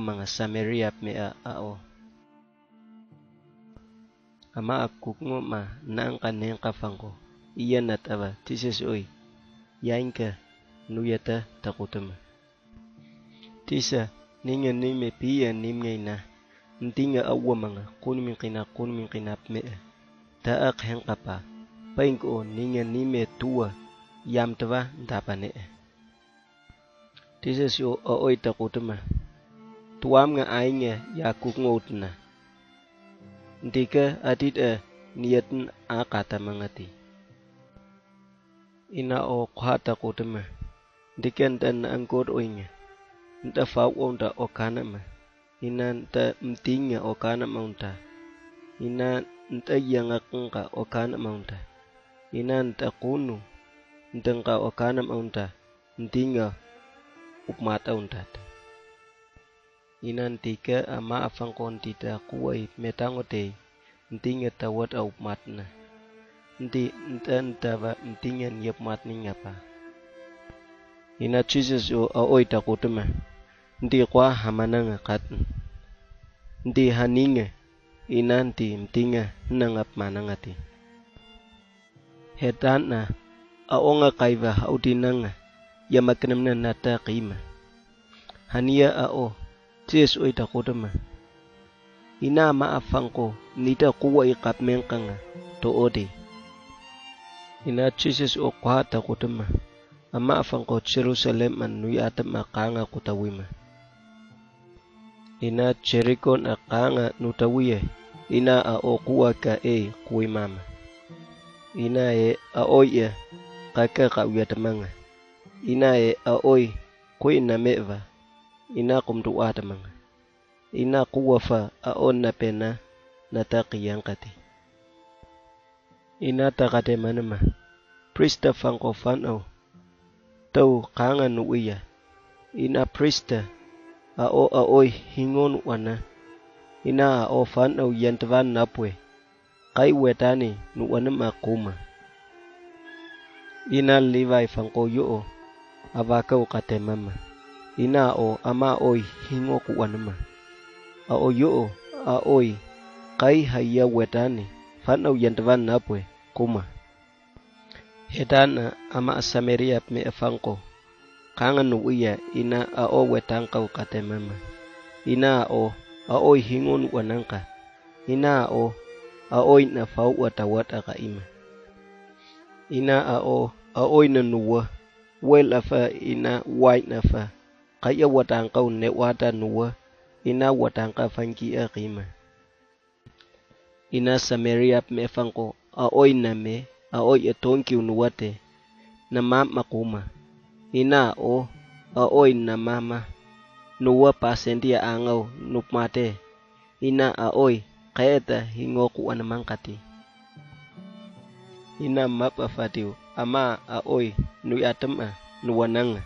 mga Samaria mea ao. Ama aku ngo ma na ang kaneng kafangko. Iyan at aba tises oy. Yain ka nuyata takutama. Tisa ninga nime pia nimngay na. Ntinga awa mga kunming kinap mea. Taak heng kapa. Paing ko ninga nime tua. Yam tava ntapane. Tises yo oy takutama. Tuam nga ainga yakuk ngot na. Ndika adit niatan akata mangati. Ina o kuhata kutama. Ndika ntan angkot oinga. Nta fau onta okana ma. Ina nta mtinga okana maunta. Ina nta yangakangka okana maunta. Ina nta kunu. Ntangka okana maunta. Ntinga upmata untata. Inan tika ama afang kontita kuwai metangote ntinga tawat au matna nti ntava ntinga nyep matni ngapa ina Jesus o oi takutuma nti kwa hamananga katn nti haninga inanti ntinga nangap manangati hetana aonga kaiva haudinanga yamaknamna nata qima hania ao Jes oi takutama. Ina maafangko nita kuwa ikap mengkanga to ode. Ina Jesus o kwa takutama. Ama afangko Jerusalem man nui atam akanga kutawima. Ina Jericho akanga nutawiye. Ina o kuwa ka kuwi mama. Ina aoy kaka kawiyatamanga. Ina aoy kuwi na meva. Ina kumtuata mga. Ina kuwafa aon na pena natakiyang kati. Ina takate manama. Prista fangko fanaw. Tau kanga nuiya. Ina prista aoy hingon wana. Ina ao fanaw yantavan napwe. Kai wetani nuwana makuma. Ina Levi fangko yoo. Avakau kate mama. Ina o ama oi hingo kuanama. Ao yo oi kai haya wetani fanau yantavan napwe kuma. Hedana ama Samaria me afangko. Kangan nuiya ina ao wetangkau kate mama. Ina o oi hingon wanangka. Ina o oi na fau watawat akaima. Ina oi na nuwa. Wel afa ina white nafa. Kaya watangkau ne wata nuwa. Ina watangka fanki akima. Ina Samaria me fangko. Aoy na me. Aoy etonki unuwate. Na mama kuma. Ina aoy na mama. Nuwa pasentia angau nupmate. Ina aoy kaeta hingoku anamangkati. Ina mapa fatiu. Ama aoy nuyatama nuwananga.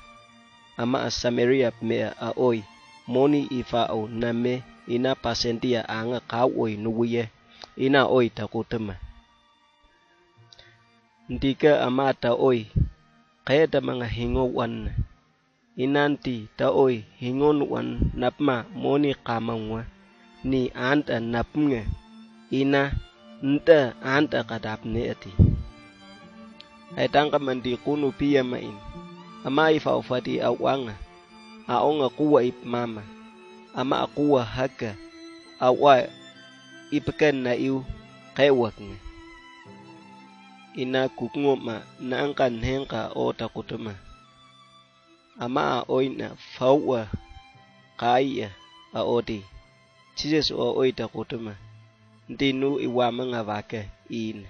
Ama Samaria mea aoy moni ifao na me ina pasentia anga kawoi nuwiye ina oi takutama. Ndika ama ta oi kaya mga hingo wan inanti ta oi hingon wan napma moni kamangwa ni anta napnga ina nta anta kadapne ati. Ay tangka mandi kunu pia main. Ama ifao fati awanga. Aonga kuwa ip mama. Ama akuwa haka. Awa ipakan na iu kaiwak nga. Ina kukngoma na angkan hengka o takutama. Ama aoy na fawa kaya aodi. Jesus o oy takutama. Ndinu iwama nga vaka in.